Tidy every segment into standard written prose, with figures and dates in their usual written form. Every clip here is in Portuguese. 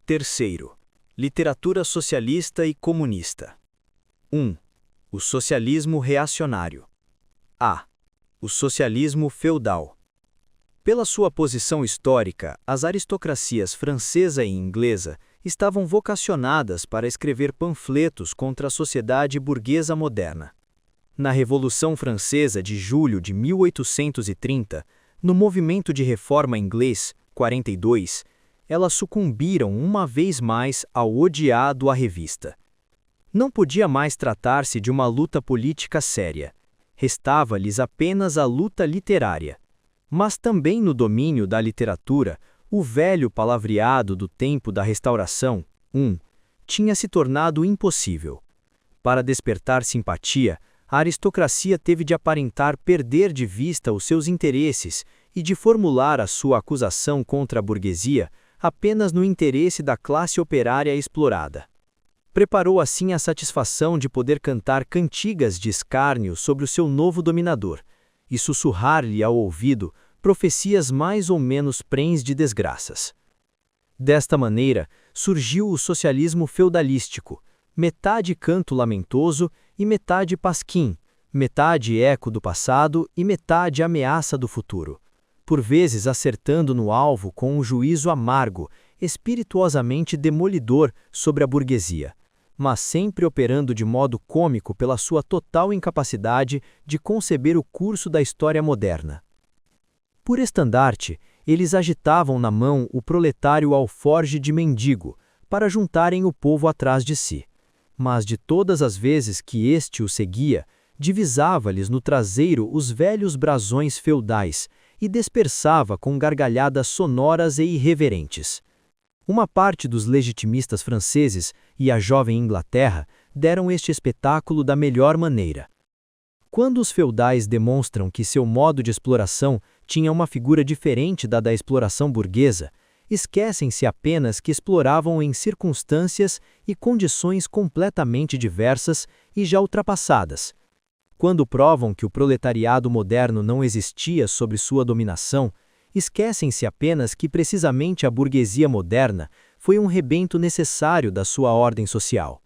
Terceiro, literatura socialista e comunista. 1. O socialismo reacionário. A. O socialismo feudal. Pela sua posição histórica, as aristocracias francesa e inglesa estavam vocacionadas para escrever panfletos contra a sociedade burguesa moderna. Na Revolução Francesa de julho de 1830, no movimento de reforma inglês, 42, elas sucumbiram uma vez mais ao odiado à revista. Não podia mais tratar-se de uma luta política séria. Restava-lhes apenas a luta literária. Mas também no domínio da literatura, o velho palavreado do tempo da Restauração, tinha se tornado impossível. Para despertar simpatia, a aristocracia teve de aparentar perder de vista os seus interesses e de formular a sua acusação contra a burguesia apenas no interesse da classe operária explorada. Preparou assim a satisfação de poder cantar cantigas de escárnio sobre o seu novo dominador e sussurrar-lhe ao ouvido profecias mais ou menos prens de desgraças. Desta maneira, surgiu o socialismo feudalístico, metade canto lamentoso e metade pasquim, metade eco do passado e metade ameaça do futuro, por vezes acertando no alvo com um juízo amargo, espirituosamente demolidor sobre a burguesia, mas sempre operando de modo cômico pela sua total incapacidade de conceber o curso da história moderna. Por estandarte, eles agitavam na mão o proletário alforge de mendigo, para juntarem o povo atrás de si. Mas de todas as vezes que este o seguia, divisava-lhes no traseiro os velhos brasões feudais e dispersava com gargalhadas sonoras e irreverentes. Uma parte dos legitimistas franceses e a jovem Inglaterra deram este espetáculo da melhor maneira. Quando os feudais demonstram que seu modo de exploração tinha uma figura diferente da exploração burguesa, esquecem-se apenas que exploravam em circunstâncias e condições completamente diversas e já ultrapassadas. Quando provam que o proletariado moderno não existia sob sua dominação, esquecem-se apenas que precisamente a burguesia moderna foi um rebento necessário da sua ordem social.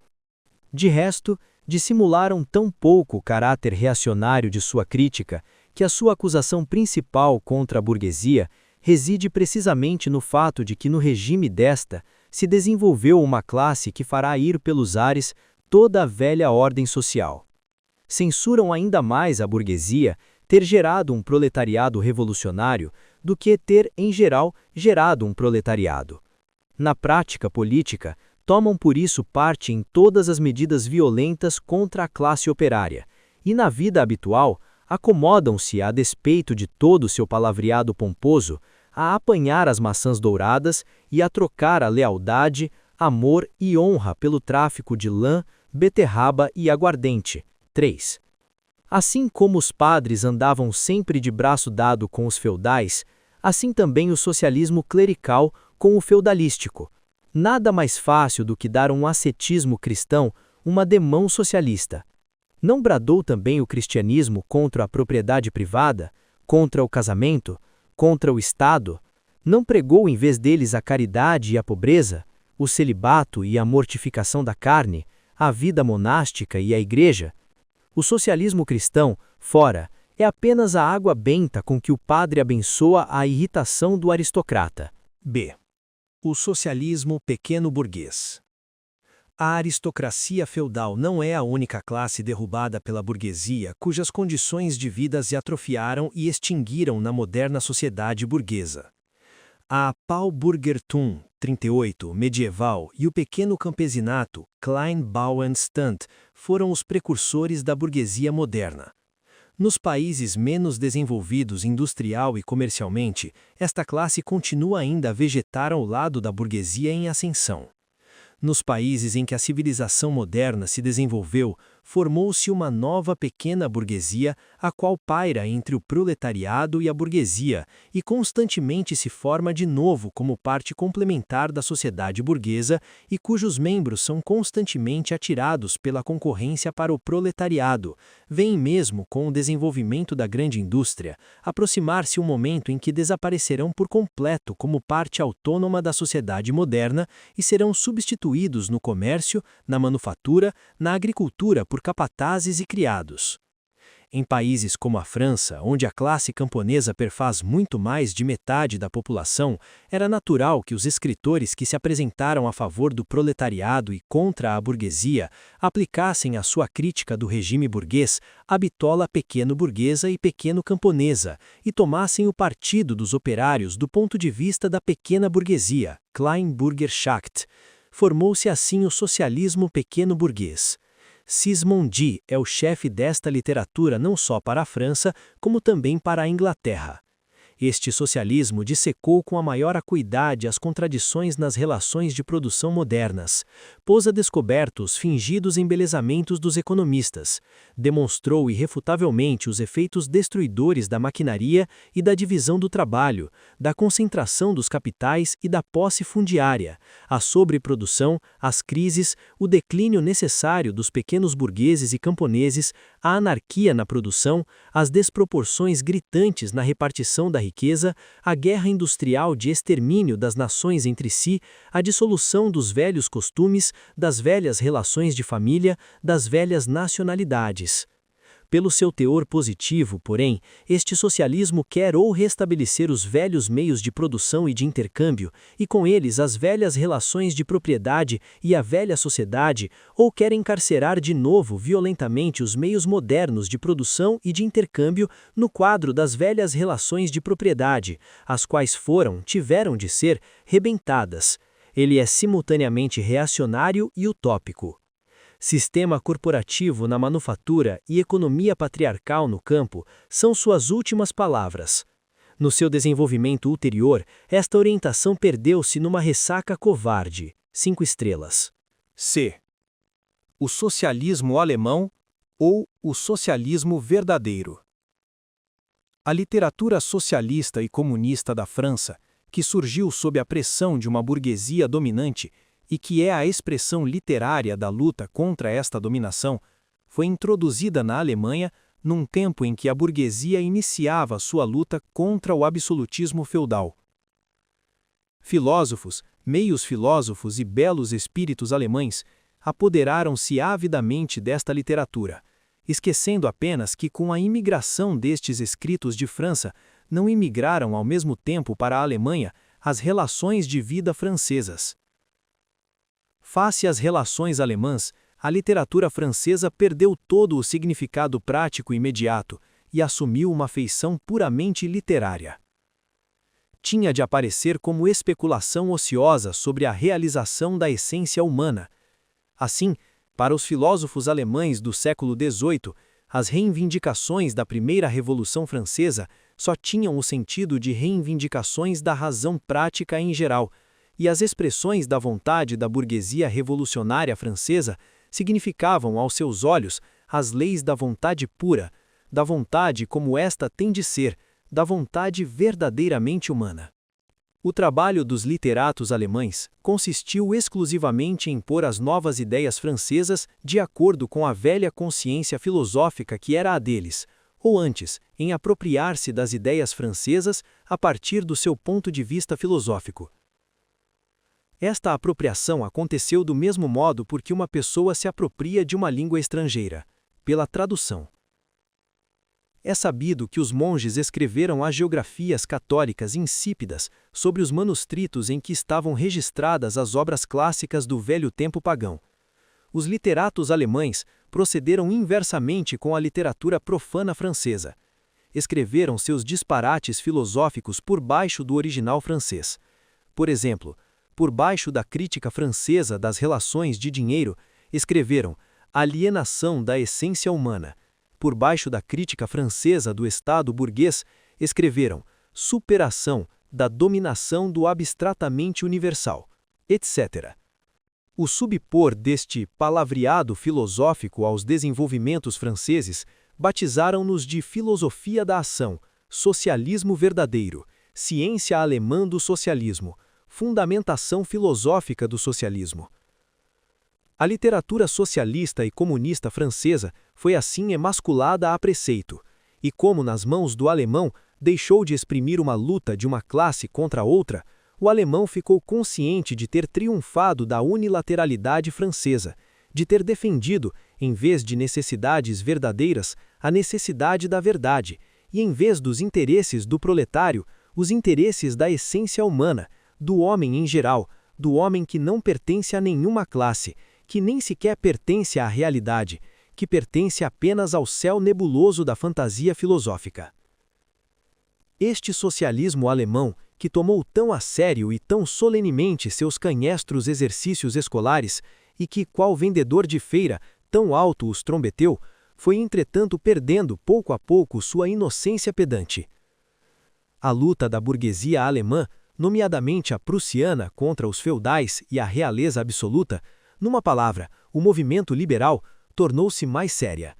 De resto, dissimularam tão pouco o caráter reacionário de sua crítica que a sua acusação principal contra a burguesia reside precisamente no fato de que no regime desta se desenvolveu uma classe que fará ir pelos ares toda a velha ordem social. Censuram ainda mais a burguesia ter gerado um proletariado revolucionário do que ter, em geral, gerado um proletariado. Na prática política, tomam por isso parte em todas as medidas violentas contra a classe operária, e na vida habitual, acomodam-se, a despeito de todo o seu palavreado pomposo, a apanhar as maçãs douradas e a trocar a lealdade, amor e honra pelo tráfico de lã, beterraba e aguardente. 3. Assim como os padres andavam sempre de braço dado com os feudais, assim também o socialismo clerical com o feudalístico. Nada mais fácil do que dar um ascetismo cristão uma demão socialista. Não bradou também o cristianismo contra a propriedade privada, contra o casamento, contra o Estado? Não pregou em vez deles a caridade e a pobreza, o celibato e a mortificação da carne, a vida monástica e a igreja? O socialismo cristão, fora, é apenas a água benta com que o padre abençoa a irritação do aristocrata. B. O socialismo pequeno-burguês. A aristocracia feudal não é a única classe derrubada pela burguesia cujas condições de vida se atrofiaram e extinguiram na moderna sociedade burguesa. A Paulbürgertum, 38, medieval, e o pequeno campesinato, Kleinbauernstand, foram os precursores da burguesia moderna. Nos países menos desenvolvidos industrial e comercialmente, esta classe continua ainda a vegetar ao lado da burguesia em ascensão. Nos países em que a civilização moderna se desenvolveu, formou-se uma nova pequena burguesia, a qual paira entre o proletariado e a burguesia, e constantemente se forma de novo como parte complementar da sociedade burguesa e cujos membros são constantemente atirados pela concorrência para o proletariado. Vem mesmo com o desenvolvimento da grande indústria, aproximar-se um momento em que desaparecerão por completo como parte autônoma da sociedade moderna e serão substituídos no comércio, na manufatura, na agricultura por capatazes e criados. Em países como a França, onde a classe camponesa perfaz muito mais de metade da população, era natural que os escritores que se apresentaram a favor do proletariado e contra a burguesia aplicassem a sua crítica do regime burguês à bitola pequeno-burguesa e pequeno-camponesa e tomassem o partido dos operários do ponto de vista da pequena burguesia, Kleinbürgerschaft. Formou-se assim o socialismo pequeno-burguês. Sismondi é o chefe desta literatura não só para a França, como também para a Inglaterra. Este socialismo dissecou com a maior acuidade as contradições nas relações de produção modernas, pôs a descoberto os fingidos embelezamentos dos economistas, demonstrou irrefutavelmente os efeitos destruidores da maquinaria e da divisão do trabalho, da concentração dos capitais e da posse fundiária, a sobreprodução, as crises, o declínio necessário dos pequenos burgueses e camponeses, a anarquia na produção, as desproporções gritantes na repartição da riqueza, a guerra industrial de extermínio das nações entre si, a dissolução dos velhos costumes, das velhas relações de família, das velhas nacionalidades. Pelo seu teor positivo, porém, este socialismo quer ou restabelecer os velhos meios de produção e de intercâmbio, e com eles as velhas relações de propriedade e a velha sociedade, ou quer encarcerar de novo violentamente os meios modernos de produção e de intercâmbio no quadro das velhas relações de propriedade, as quais tiveram de ser, rebentadas. Ele é simultaneamente reacionário e utópico. Sistema corporativo na manufatura e economia patriarcal no campo são suas últimas palavras. No seu desenvolvimento ulterior, esta orientação perdeu-se numa ressaca covarde. 5 estrelas. C. O socialismo alemão ou o socialismo verdadeiro. A literatura socialista e comunista da França, que surgiu sob a pressão de uma burguesia dominante, e que é a expressão literária da luta contra esta dominação, foi introduzida na Alemanha num tempo em que a burguesia iniciava sua luta contra o absolutismo feudal. Filósofos, meios filósofos e belos espíritos alemães apoderaram-se avidamente desta literatura, esquecendo apenas que com a imigração destes escritos de França não imigraram ao mesmo tempo para a Alemanha as relações de vida francesas. Face às relações alemãs, a literatura francesa perdeu todo o significado prático imediato e assumiu uma feição puramente literária. Tinha de aparecer como especulação ociosa sobre a realização da essência humana. Assim, para os filósofos alemães do século XVIII, as reivindicações da primeira Revolução Francesa só tinham o sentido de reivindicações da razão prática em geral, e as expressões da vontade da burguesia revolucionária francesa significavam aos seus olhos as leis da vontade pura, da vontade como esta tem de ser, da vontade verdadeiramente humana. O trabalho dos literatos alemães consistiu exclusivamente em pôr as novas ideias francesas de acordo com a velha consciência filosófica que era a deles, ou antes, em apropriar-se das ideias francesas a partir do seu ponto de vista filosófico. Esta apropriação aconteceu do mesmo modo porque uma pessoa se apropria de uma língua estrangeira, pela tradução. É sabido que os monges escreveram hagiografias católicas insípidas sobre os manuscritos em que estavam registradas as obras clássicas do velho tempo pagão. Os literatos alemães procederam inversamente com a literatura profana francesa. Escreveram seus disparates filosóficos por baixo do original francês. Por exemplo, por baixo da crítica francesa das relações de dinheiro, escreveram alienação da essência humana. Por baixo da crítica francesa do Estado burguês, escreveram superação da dominação do abstratamente universal, etc. O subpor deste palavreado filosófico aos desenvolvimentos franceses batizaram-nos de filosofia da ação, socialismo verdadeiro, ciência alemã do socialismo, fundamentação filosófica do socialismo. A literatura socialista e comunista francesa foi assim emasculada a preceito, e como nas mãos do alemão deixou de exprimir uma luta de uma classe contra outra, o alemão ficou consciente de ter triunfado da unilateralidade francesa, de ter defendido, em vez de necessidades verdadeiras, a necessidade da verdade, e em vez dos interesses do proletário, os interesses da essência humana, do homem em geral, do homem que não pertence a nenhuma classe, que nem sequer pertence à realidade, que pertence apenas ao céu nebuloso da fantasia filosófica. Este socialismo alemão, que tomou tão a sério e tão solenemente seus canhestros exercícios escolares, e que, qual vendedor de feira, tão alto os trombeteu, foi entretanto perdendo pouco a pouco sua inocência pedante. A luta da burguesia alemã, nomeadamente a prussiana contra os feudais e a realeza absoluta, numa palavra, o movimento liberal, tornou-se mais séria.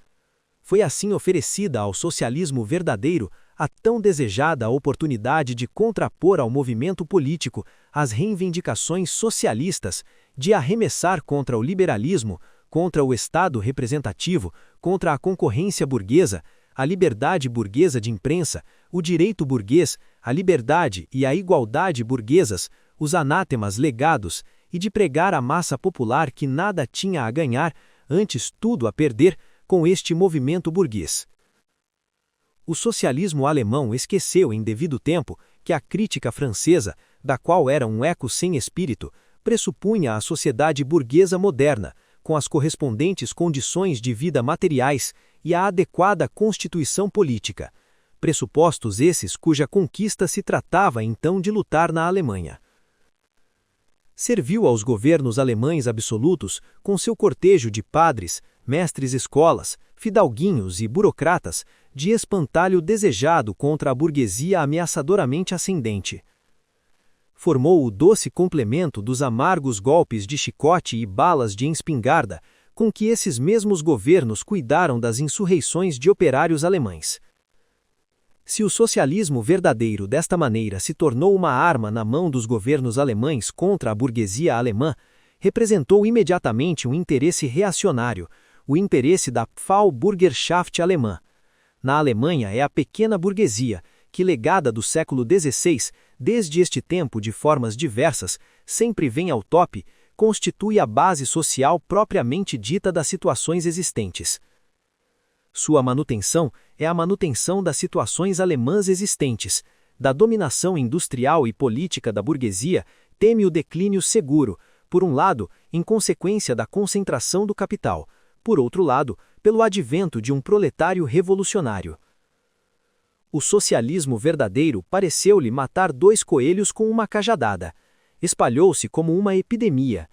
Foi assim oferecida ao socialismo verdadeiro a tão desejada oportunidade de contrapor ao movimento político as reivindicações socialistas, de arremessar contra o liberalismo, contra o Estado representativo, contra a concorrência burguesa, a liberdade burguesa de imprensa, o direito burguês, a liberdade e a igualdade burguesas, os anátemas legados, e de pregar à massa popular que nada tinha a ganhar, antes tudo a perder, com este movimento burguês. O socialismo alemão esqueceu em devido tempo que a crítica francesa, da qual era um eco sem espírito, pressupunha a sociedade burguesa moderna, com as correspondentes condições de vida materiais e a adequada constituição política, pressupostos esses cuja conquista se tratava então de lutar na Alemanha. Serviu aos governos alemães absolutos, com seu cortejo de padres, mestres-escolas, fidalguinhos e burocratas, de espantalho desejado contra a burguesia ameaçadoramente ascendente. Formou o doce complemento dos amargos golpes de chicote e balas de espingarda, com que esses mesmos governos cuidaram das insurreições de operários alemães. Se o socialismo verdadeiro desta maneira se tornou uma arma na mão dos governos alemães contra a burguesia alemã, representou imediatamente um interesse reacionário, o interesse da Pfahlbürgerschaft alemã. Na Alemanha é a pequena burguesia, que legada do século XVI, desde este tempo de formas diversas, sempre vem ao top, constitui a base social propriamente dita das situações existentes. Sua manutenção é a manutenção das situações alemãs existentes. Da dominação industrial e política da burguesia, teme o declínio seguro, por um lado, em consequência da concentração do capital, por outro lado, pelo advento de um proletário revolucionário. O socialismo verdadeiro pareceu-lhe matar dois coelhos com uma cajadada. Espalhou-se como uma epidemia.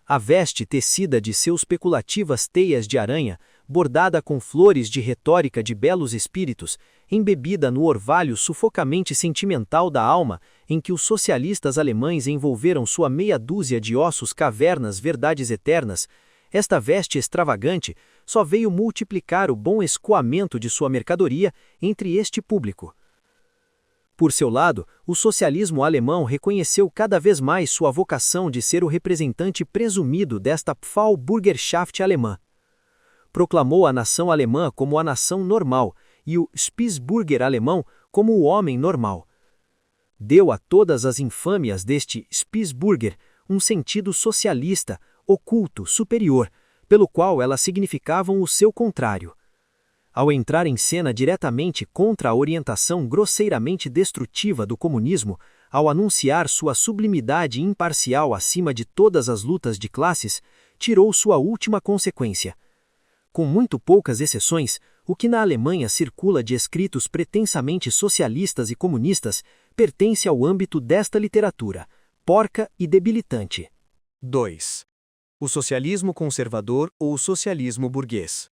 A veste tecida de seus especulativas teias de aranha, bordada com flores de retórica de belos espíritos, embebida no orvalho sufocamente sentimental da alma, em que os socialistas alemães envolveram sua meia dúzia de ossos cavernas verdades eternas, esta veste extravagante só veio multiplicar o bom escoamento de sua mercadoria entre este público. Por seu lado, o socialismo alemão reconheceu cada vez mais sua vocação de ser o representante presumido desta Pfahlbürgerschaft alemã. Proclamou a nação alemã como a nação normal e o Spießbürger alemão como o homem normal. Deu a todas as infâmias deste Spießbürger um sentido socialista, oculto, superior, pelo qual elas significavam o seu contrário. Ao entrar em cena diretamente contra a orientação grosseiramente destrutiva do comunismo, ao anunciar sua sublimidade imparcial acima de todas as lutas de classes, tirou sua última consequência. Com muito poucas exceções, o que na Alemanha circula de escritos pretensamente socialistas e comunistas pertence ao âmbito desta literatura, porca e debilitante. 2. O socialismo conservador ou o socialismo burguês.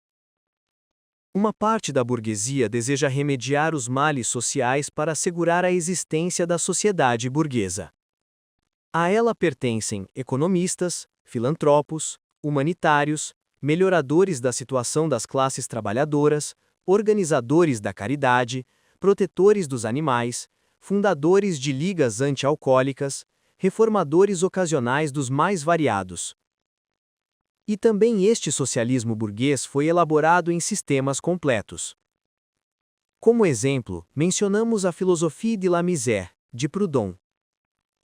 Uma parte da burguesia deseja remediar os males sociais para assegurar a existência da sociedade burguesa. A ela pertencem economistas, filantropos, humanitários, melhoradores da situação das classes trabalhadoras, organizadores da caridade, protetores dos animais, fundadores de ligas anti-alcoólicas, reformadores ocasionais dos mais variados. E também este socialismo burguês foi elaborado em sistemas completos. Como exemplo, mencionamos a Philosophie de la misère, de Proudhon.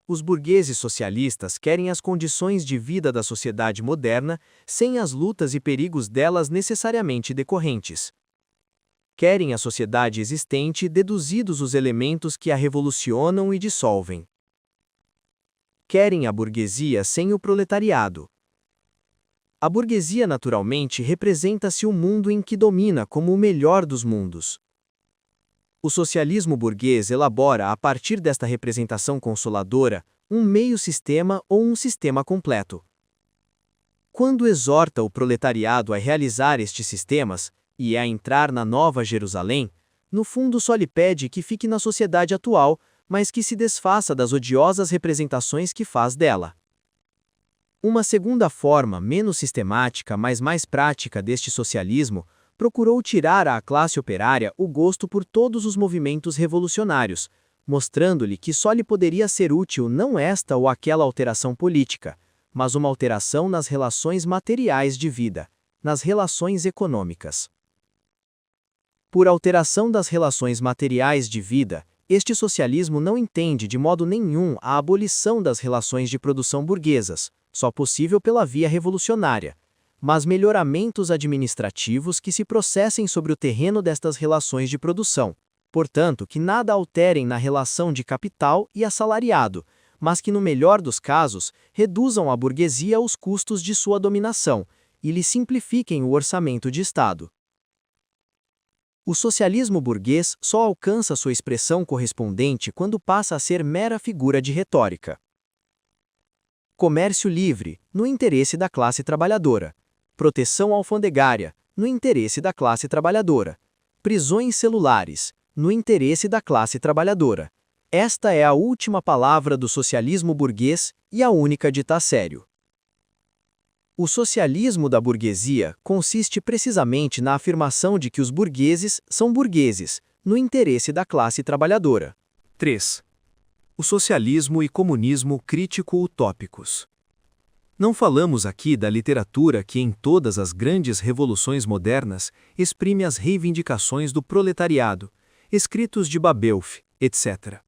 Os burgueses socialistas querem as condições de vida da sociedade moderna sem as lutas e perigos delas necessariamente decorrentes. Querem a sociedade existente deduzidos os elementos que a revolucionam e dissolvem. Querem a burguesia sem o proletariado. A burguesia naturalmente representa-se o mundo em que domina como o melhor dos mundos. O socialismo burguês elabora, a partir desta representação consoladora, um meio-sistema ou um sistema completo. Quando exorta o proletariado a realizar estes sistemas, e a entrar na Nova Jerusalém, no fundo só lhe pede que fique na sociedade atual, mas que se desfaça das odiosas representações que faz dela. Uma segunda forma, menos sistemática, mas mais prática deste socialismo, procurou tirar à classe operária o gosto por todos os movimentos revolucionários, mostrando-lhe que só lhe poderia ser útil não esta ou aquela alteração política, mas uma alteração nas relações materiais de vida, nas relações econômicas. Por alteração das relações materiais de vida, este socialismo não entende de modo nenhum a abolição das relações de produção burguesas, só possível pela via revolucionária, mas melhoramentos administrativos que se processem sobre o terreno destas relações de produção, portanto, que nada alterem na relação de capital e assalariado, mas que, no melhor dos casos, reduzam à burguesia os custos de sua dominação e lhe simplifiquem o orçamento de Estado. O socialismo burguês só alcança sua expressão correspondente quando passa a ser mera figura de retórica. Comércio livre, no interesse da classe trabalhadora. Proteção alfandegária, no interesse da classe trabalhadora. Prisões celulares, no interesse da classe trabalhadora. Esta é a última palavra do socialismo burguês e a única dita a sério. O socialismo da burguesia consiste precisamente na afirmação de que os burgueses são burgueses, no interesse da classe trabalhadora. 3. O socialismo e comunismo crítico-utópicos. Não falamos aqui da literatura que, em todas as grandes revoluções modernas, exprime as reivindicações do proletariado, escritos de Babeuf, etc.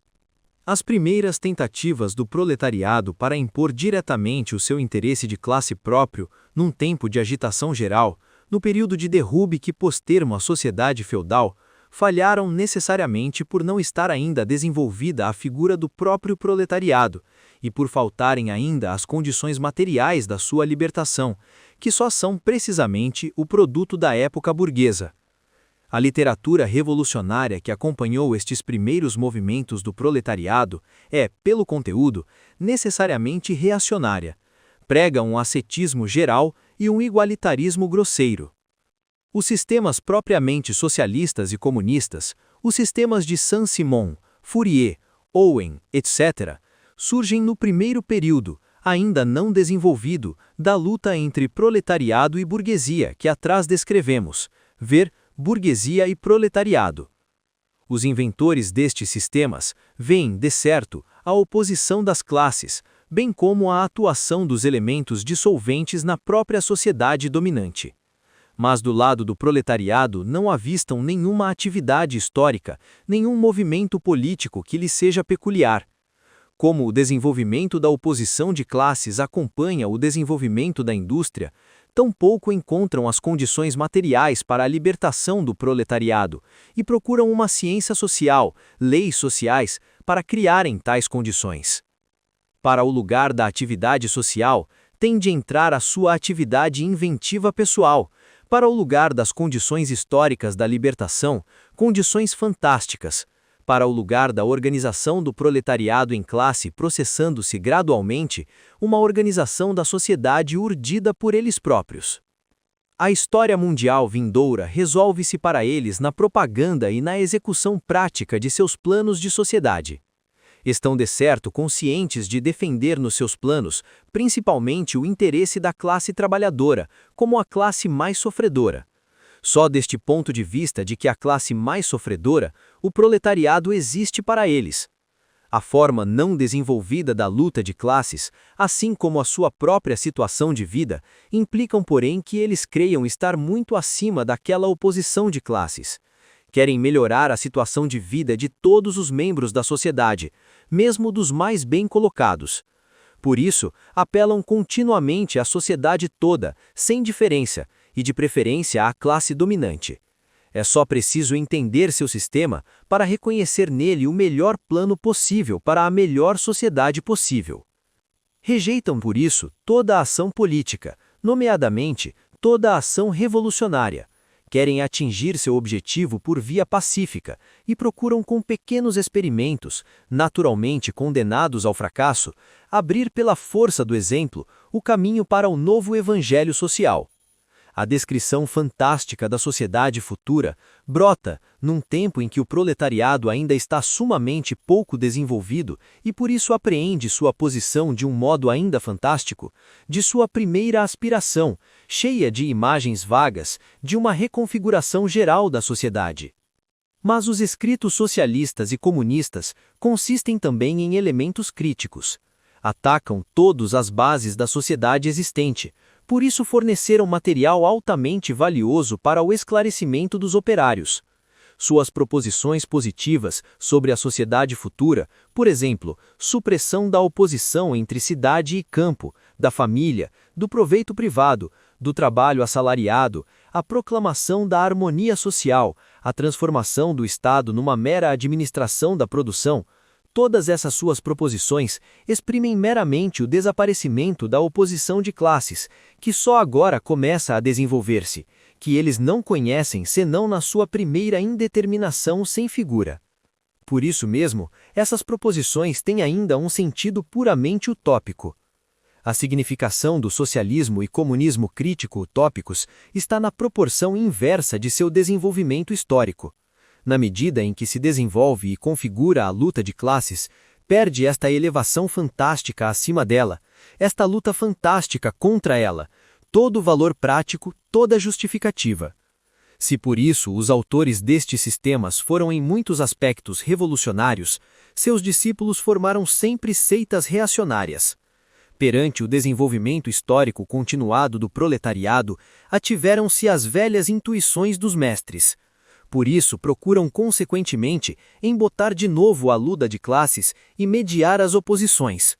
As primeiras tentativas do proletariado para impor diretamente o seu interesse de classe próprio, num tempo de agitação geral, no período de derrube que posterma a sociedade feudal, falharam necessariamente por não estar ainda desenvolvida a figura do próprio proletariado e por faltarem ainda as condições materiais da sua libertação, que só são precisamente o produto da época burguesa. A literatura revolucionária que acompanhou estes primeiros movimentos do proletariado é, pelo conteúdo, necessariamente reacionária. Prega um ascetismo geral e um igualitarismo grosseiro. Os sistemas propriamente socialistas e comunistas, os sistemas de Saint-Simon, Fourier, Owen, etc., surgem no primeiro período, ainda não desenvolvido, da luta entre proletariado e burguesia que atrás descrevemos, ver burguesia e proletariado. Os inventores destes sistemas veem, de certo, a oposição das classes, bem como a atuação dos elementos dissolventes na própria sociedade dominante. Mas do lado do proletariado não avistam nenhuma atividade histórica, nenhum movimento político que lhe seja peculiar. Como o desenvolvimento da oposição de classes acompanha o desenvolvimento da indústria, tampouco encontram as condições materiais para a libertação do proletariado e procuram uma ciência social, leis sociais, para criarem tais condições. Para o lugar da atividade social, tem de entrar a sua atividade inventiva pessoal, para o lugar das condições históricas da libertação, condições fantásticas, para o lugar da organização do proletariado em classe processando-se gradualmente, uma organização da sociedade urdida por eles próprios. A história mundial vindoura resolve-se para eles na propaganda e na execução prática de seus planos de sociedade. Estão de certo conscientes de defender nos seus planos, principalmente o interesse da classe trabalhadora, como a classe mais sofredora. Só deste ponto de vista de que a classe mais sofredora, o proletariado existe para eles. A forma não desenvolvida da luta de classes, assim como a sua própria situação de vida, implicam, porém, que eles creiam estar muito acima daquela oposição de classes. Querem melhorar a situação de vida de todos os membros da sociedade, mesmo dos mais bem colocados. Por isso, apelam continuamente à sociedade toda, sem diferença, e de preferência à classe dominante. É só preciso entender seu sistema para reconhecer nele o melhor plano possível para a melhor sociedade possível. Rejeitam, por isso, toda a ação política, nomeadamente toda a ação revolucionária. Querem atingir seu objetivo por via pacífica e procuram com pequenos experimentos, naturalmente condenados ao fracasso, abrir pela força do exemplo o caminho para o novo evangelho social. A descrição fantástica da sociedade futura brota num tempo em que o proletariado ainda está sumamente pouco desenvolvido e por isso apreende sua posição de um modo ainda fantástico, de sua primeira aspiração, cheia de imagens vagas, de uma reconfiguração geral da sociedade. Mas os escritos socialistas e comunistas consistem também em elementos críticos. Atacam todas as bases da sociedade existente, por isso forneceram material altamente valioso para o esclarecimento dos operários. Suas proposições positivas sobre a sociedade futura, por exemplo, supressão da oposição entre cidade e campo, da família, do proveito privado, do trabalho assalariado, a proclamação da harmonia social, a transformação do Estado numa mera administração da produção, todas essas suas proposições exprimem meramente o desaparecimento da oposição de classes, que só agora começa a desenvolver-se, que eles não conhecem senão na sua primeira indeterminação sem figura. Por isso mesmo, essas proposições têm ainda um sentido puramente utópico. A significação do socialismo e comunismo crítico utópicos está na proporção inversa de seu desenvolvimento histórico. Na medida em que se desenvolve e configura a luta de classes, perde esta elevação fantástica acima dela, esta luta fantástica contra ela, todo o valor prático, toda a justificativa. Se por isso os autores destes sistemas foram em muitos aspectos revolucionários, seus discípulos formaram sempre seitas reacionárias. Perante o desenvolvimento histórico continuado do proletariado, ativeram-se as velhas intuições dos mestres. Por isso procuram consequentemente embotar de novo a luta de classes e mediar as oposições.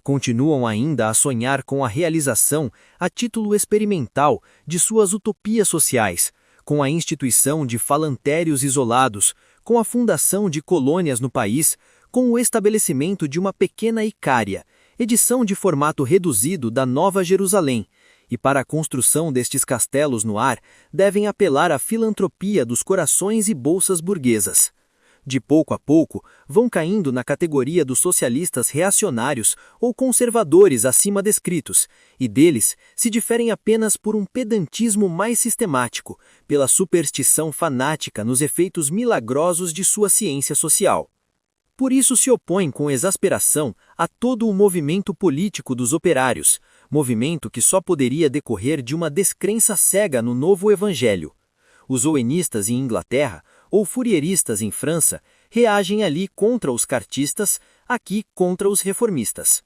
Continuam ainda a sonhar com a realização, a título experimental, de suas utopias sociais, com a instituição de falantérios isolados, com a fundação de colônias no país, com o estabelecimento de uma pequena Icária, edição de formato reduzido da Nova Jerusalém, e para a construção destes castelos no ar, devem apelar à filantropia dos corações e bolsas burguesas. De pouco a pouco, vão caindo na categoria dos socialistas reacionários ou conservadores acima descritos, e deles se diferem apenas por um pedantismo mais sistemático, pela superstição fanática nos efeitos milagrosos de sua ciência social. Por isso se opõem com exasperação a todo o movimento político dos operários, movimento que só poderia decorrer de uma descrença cega no novo evangelho. Os ouenistas em Inglaterra, ou fourieristas em França, reagem ali contra os cartistas, aqui contra os reformistas.